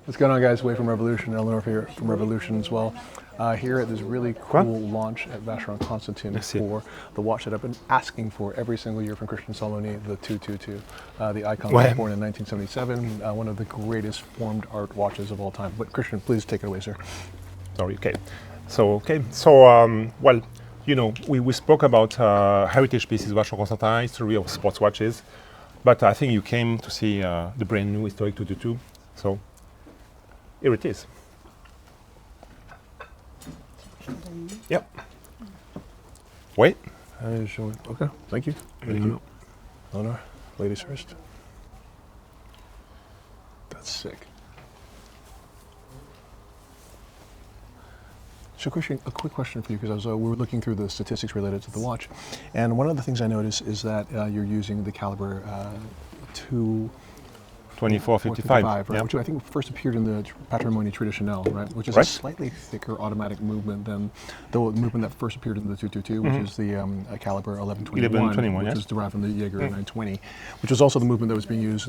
What's going on, guys? Way from Revolution, Eleanor here from Revolution as well. Here at this really cool launch at Vacheron Constantin for the watch that I've been asking for every single year from Christian Selmoni, the 222. The icon was born in 1977, one of the greatest formed art watches of all time. But Christian, please take it away, sir. Sorry, okay. So, well, you know, we spoke about heritage pieces, Vacheron Constantin, history of sports watches, but I think you came to see the brand new Historic 222. So, here it is. Yep. Wait. Okay, thank you. Eleanor, ladies first. That's sick. So Christian, a quick question for you, because we were looking through the statistics related to the watch, and one of the things I noticed is that you're using the caliber 2455, right, yeah. which I think first appeared in the Patrimony Traditionnel, right? Which is a slightly thicker automatic movement than the movement that first appeared in the 222, which is the caliber 1121, which was derived from the Jaeger 920, which was also the movement that was being used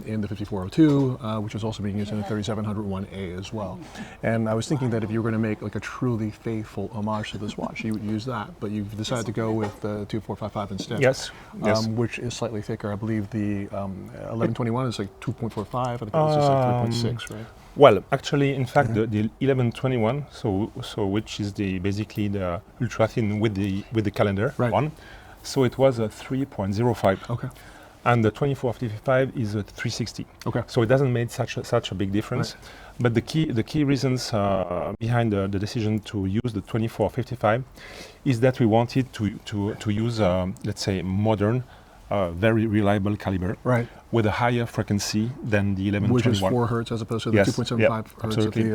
in the 5402, which was also being used in the 3701A as well. And I was thinking that if you were going to make like a truly faithful homage to this watch, you would use that, but you've decided to go with the 2455 instead. Yes. Which is slightly thicker. I believe the 1121 is like 2.45, I think it was just like 3.6, right? Well, actually, in fact, the 1121, so which is basically the ultra thin with the calendar one, so it was a 3.05. Okay. And the 2455 is a 360. Okay. So it doesn't make such a big difference. Right. But the key reasons behind the decision to use the 2455 is that we wanted to use let's say modern, very reliable caliber, with a higher frequency than the 1121. Which is 4 hertz as opposed to the 2.75 hertz. Absolutely.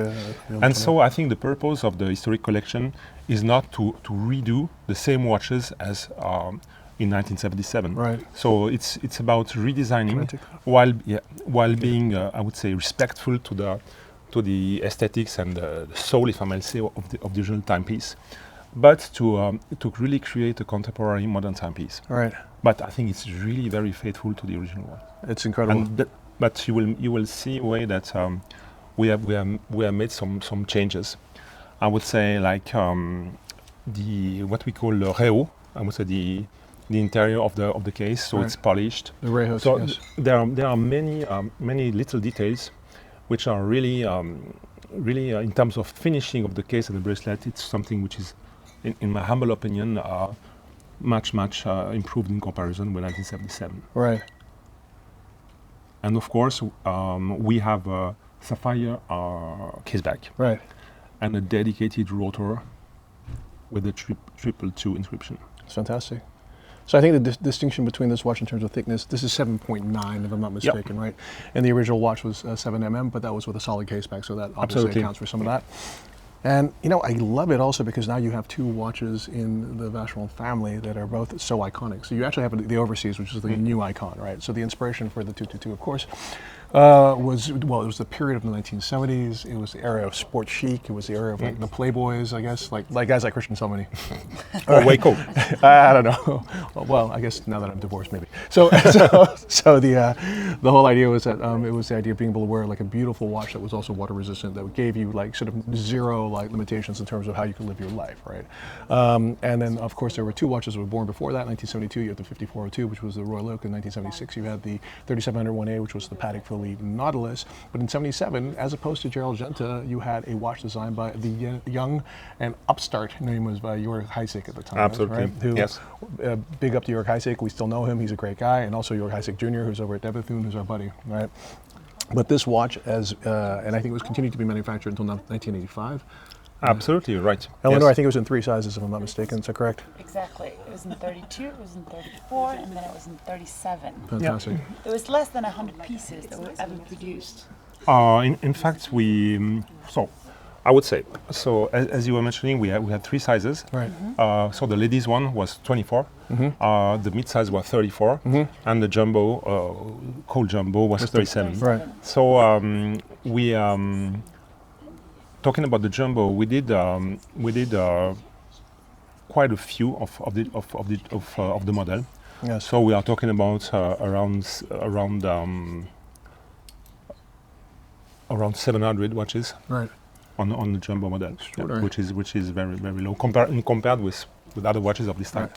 And so I think the purpose of the historic collection is not to redo the same watches as in 1977. Right. So it's about redesigning while being I would say respectful to the aesthetics and the soul, if I may say, of the original timepiece, but to really create a contemporary modern timepiece. Right. But I think it's really very faithful to the original one. It's incredible. But you will see a way that we have made some changes. I would say like what we call the reissue. I would say the interior of the case, so it's polished. The reissue. So yes. there are many little details, which are really in terms of finishing of the case and the bracelet. It's something which is, in my humble opinion, much improved in comparison with 1977. Right. And of course, we have a sapphire caseback. Right. And a dedicated rotor with a 222 inscription. It's fantastic. So I think the distinction between this watch in terms of thickness, this is 7.9 if I'm not mistaken, right? And the original watch was 7 mm, but that was with a solid caseback, so that obviously accounts for some of that. And you know, I love it also because now you have 2 watches in the Vacheron family that are both so iconic. So you actually have the Overseas, which is the new icon, right? So the inspiration for the 222, of course, it was the period of the 1970s. It was the era of sport chic. It was the era of like the Playboys, I guess, like guys like Christian Selmoni. Or Waco. I don't know. Well, I guess now that I'm divorced, maybe. So the whole idea was that it was the idea of being able to wear like a beautiful watch that was also water resistant, that gave you like sort of zero like limitations in terms of how you could live your life, right? And then of course there were 2 watches that were born before that. 1972, you had the 5402, which was the Royal Oak. In 1976, you had the 3701A, which was the Patek Philippe Nautilus. But in 77, as opposed to Gerald Genta, you had a watch designed by the young and upstart name was by Jörg Heisig at the time. Absolutely. Right? Who, yes. Big up to Jörg Heisig. We still know him. He's a great guy. And also Jörg Heisig Jr., who's over at Debethune, who's our buddy, right? But this watch, and I think it was continued to be manufactured until 1985. Absolutely right. Eleanor, yes. I think it was in 3 sizes, if I'm not mistaken. Is that correct? Exactly. It was in 32, it was in 34, and then it was in 37. Fantastic. There was less than 100 pieces that were ever produced. In fact, so I would say, so as you were mentioning, we had 3 sizes. Right. So the ladies one was 24, the mid-size was 34, and the jumbo, cold jumbo, was 37. Right. So we talking about the jumbo, we did quite a few of the model. Yes. So we are talking about around around 700 watches Right. on the jumbo model, Extraordinary. which is very low compared with other watches of this time. Right.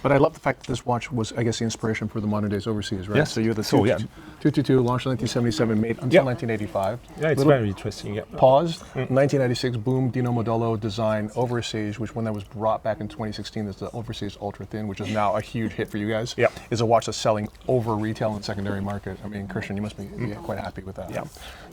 But I love the fact that this watch was, I guess, the inspiration for the modern days overseas, right? Yes. So you're the So, yeah. 222, launched in 1977, made until Yeah. 1985. Yeah, it's Little very interesting. Yeah. Paused. 1996, boom, Dino Modolo design overseas, which when that was brought back in 2016 is the overseas ultra thin, which is now a huge hit for you guys. Yeah. Is a watch that's selling over retail and secondary market. I mean, Christian, you must be quite happy with that.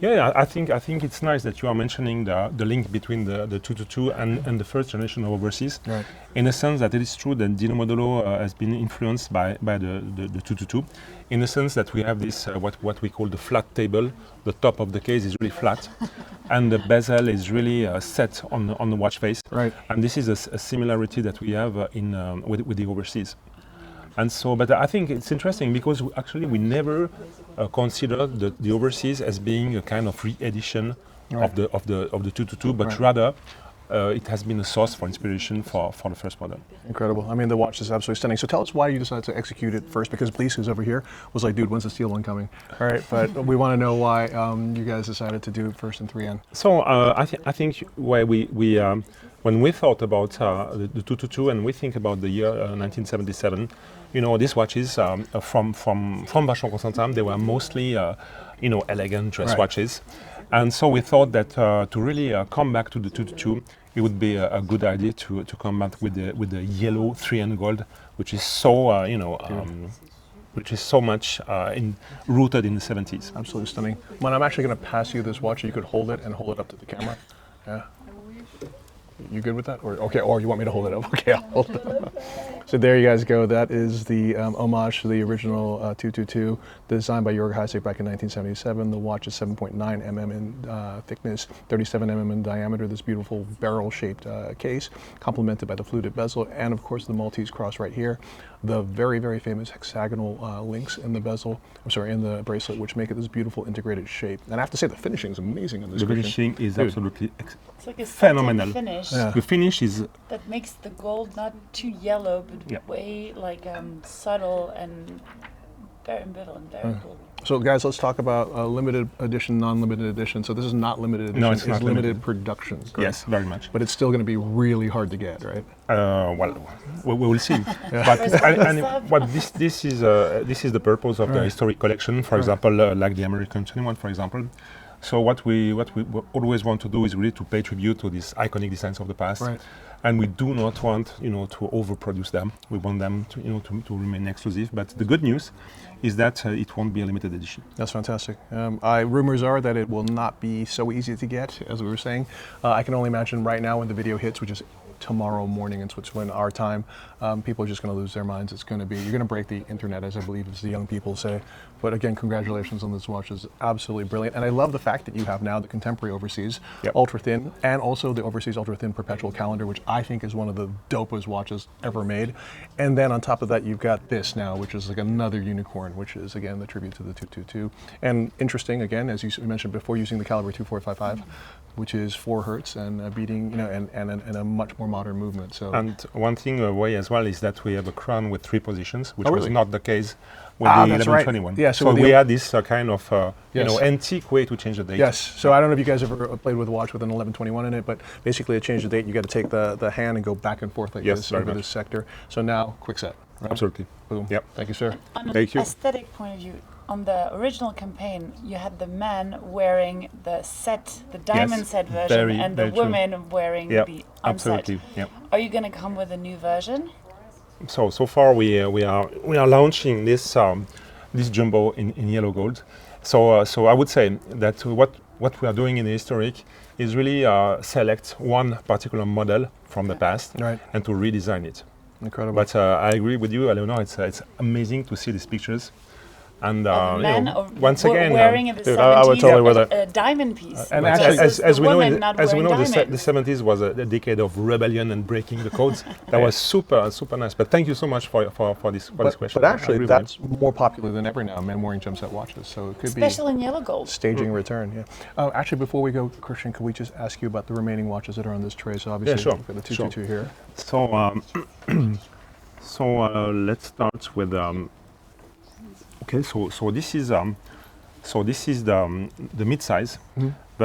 Yeah. I think it's nice that you are mentioning the link between the 222 and the first generation of overseas. Right. In a sense that it is true that Dino Modolo has been influenced by the 222, in the sense that we have this what we call the flat table. The top of the case is really flat, and the bezel is really set on the watch face. Right. And this is a similarity that we have with the overseas. And so, but I think it's interesting because actually we never considered the overseas as being a kind of re-edition of the 222, but rather it has been a source for inspiration for the first model. Incredible. I mean, the watch is absolutely stunning. So tell us why you decided to execute it first, because Blease, who's over here, was like, dude, when's the steel one coming? All right, but we want to know why you guys decided to do it first in 3N. So I think why we when we thought about the 222 and we think about the year 1977, you know, these watches from Vacheron Constantin, they were mostly elegant dress watches. And so we thought that to really come back to the 222, it would be a good idea to come back with the yellow 3N gold, which is so which is so much rooted in the 70s. Absolutely stunning. Man, I'm actually going to pass you this watch. You could hold it and hold it up to the camera. Yeah. You good with that? Or you want me to hold it up? Okay, I'll hold it up. So there you guys go. That is the homage to the original 222, designed by Jörg Heisig back in 1977. The watch is 7.9 mm in thickness, 37 mm in diameter. This beautiful barrel-shaped case, complemented by the fluted bezel, and of course the Maltese cross right here. The very, very famous hexagonal links in the bezel, in the bracelet, which make it this beautiful integrated shape. And I have to say, the finishing is amazing on this. The finishing is absolutely it's like a phenomenal. Finish The finish is that makes the gold not too yellow, but way like subtle and very ambivalent, very cool. So guys, let's talk about limited edition, non-limited edition. So this is not limited edition, No, it's not limited production. Correct? yes, very much. But it's still going to be really hard to get, right? Well, we will see. But this is the purpose of the historic collection. For example, like the American 21, for example. So what we always want to do is really to pay tribute to these iconic designs of the past, and we do not want to overproduce them. We want them to remain exclusive. But the good news is that it won't be a limited edition. That's fantastic. Rumors are that it will not be so easy to get, as we were saying. I can only imagine right now when the video hits, which is tomorrow morning in Switzerland, our time, people are just going to lose their minds. It's going to be, you're going to break the internet, as I believe as the young people say. But again, congratulations on this watch. It's absolutely brilliant. And I love the fact that you have now the contemporary overseas ultra thin, and also the overseas ultra thin perpetual calendar, which I think is one of the dopest watches ever made. And then on top of that, you've got this now, which is like another unicorn, which is again the tribute to the 222. And interesting, again, as you mentioned before, using the caliber 2455, which is 4 hertz and beating, and a much more modern movement. So. And one thing away as well is that we have a crown with 3 positions, which was really? not the case with the 1121. Yeah, so we had this kind of antique way to change the date. Yes. So I don't know if you guys ever played with a watch with an 1121 in it, but basically to change the date, you got to take the hand and go back and forth like this over this sector. So now, quick set. Right? Absolutely. Boom. Yep. Thank you, sir. On Thank you. an aesthetic point of view, on the original campaign, you had the man wearing the set, the diamond set version, and the woman wearing the unset. Absolutely. Yep. Are you going to come with a new version? So far we are launching this jumbo in yellow gold. So I would say that what we are doing in the historic is really select one particular model from the past and to redesign it. Incredible. But I agree with you, Eleonore. It's amazing to see these pictures. And once again, wearing in the 70s, I would totally wear that. A diamond piece. And actually, as we know, the 70s was a decade of rebellion and breaking the codes. That was super nice. But thank you so much for this question. But actually, that's more popular than ever now. Men wearing gem set watches, so it could be special in yellow gold. Staging return. Yeah. Actually, before we go, Christian, could we just ask you about the remaining watches that are on this tray? So obviously, we've got the 222 here. So let's start with. Okay, so this is the mid-size,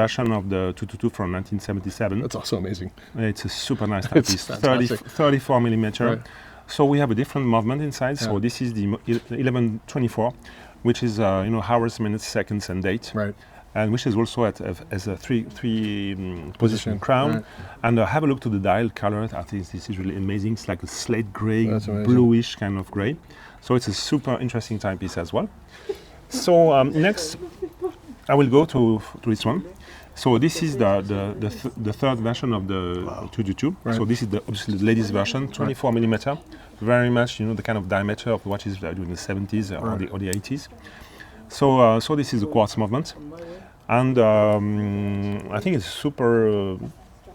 version of the 222 from 1977. That's also amazing. It's a super nice timepiece, fantastic. 34 millimeter. Right. So we have a different movement inside. So this is the 1124, which is hours, minutes, seconds, and date. Right. And which is also as a three position crown. Right. And have a look to the dial color. I think this is really amazing. It's like a slate gray, That's bluish kind of gray. So it's a super interesting timepiece as well. So next, I will go to this one. So this is the third version of the 222. Right. So this is obviously the ladies version, 24 millimeter, very much the kind of diameter of what is during the 70s or the 80s. So this is the quartz movement, and I think it's super.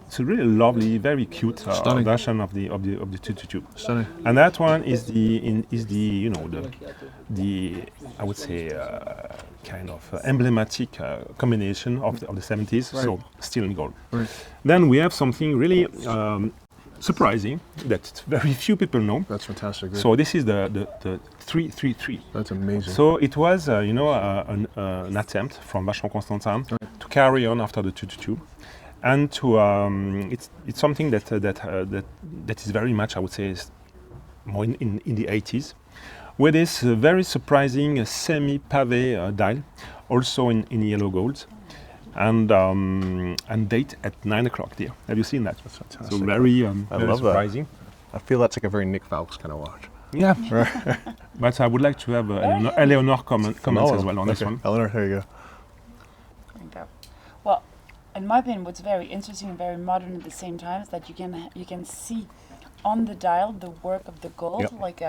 It's a really lovely, very cute version of the 222. Stunning. And that one is the I would say kind of emblematic combination of the 70s. Right. So steel and gold. Right. Then we have something really surprising that very few people know. That's fantastic. So this is the 333. That's amazing. So it was an attempt from Vacheron Constantin to carry on after the 222. And to it's something that is very much, I would say, is more in the 80s, with this very surprising semi-pavé dial, also in yellow gold, and date at 9 o'clock there. Have you seen that? That's fantastic. So very love surprising. that. I feel that's like a very Nick Falks kind of watch. Yeah, but I would like to have Eleanor comments as well on this one. Eleanor, here you go. Well, in my opinion, what's very interesting and very modern at the same time is that you can see on the dial the work of the gold, like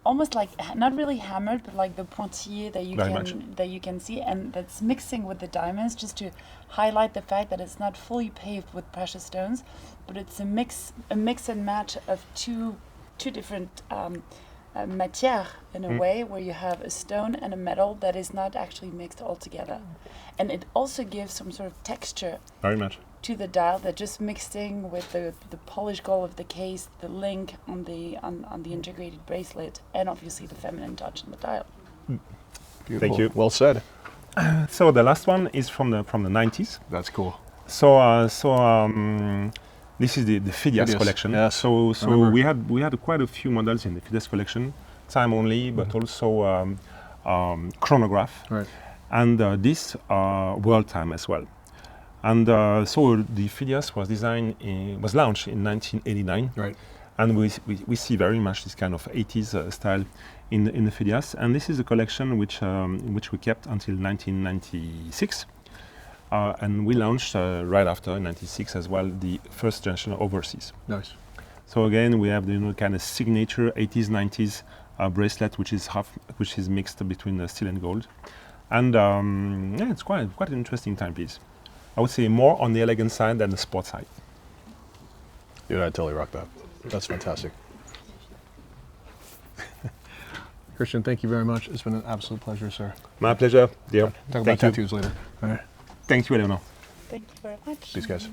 almost like not really hammered, but like the pointillé that you can see, and that's mixing with the diamonds just to highlight the fact that it's not fully paved with precious stones, but it's a mix and match of two different matière in a way, where you have a stone and a metal that is not actually mixed all together. And it also gives some sort of texture Very much. to the dial that just mixing with the polished gold of the case, the link on the integrated bracelet, and obviously the feminine touch on the dial. Beautiful. Thank you. Well said. So the last one is from the 90s. That's cool. So this is the Phidias collection. Yeah. So we had quite a few models in the Phidias collection, time only, but also chronograph, Right. and this world time as well. And so the Phidias was launched in 1989. Right. And we see very much this kind of 80s style in the Phidias. And this is a collection which we kept until 1996. And we launched right after, in 96 as well, the first generation of overseas. Nice. So again, we have the kind of signature 80s, 90s bracelet, which is mixed between steel and gold. And it's quite an interesting timepiece. I would say more on the elegant side than the sport side. Dude, I totally rock that. That's fantastic. Christian, thank you very much. It's been an absolute pleasure, sir. My pleasure, dear. Talk about tattoos later. All right. Thank you, Eleanor. Thank you very much. Peace, guys.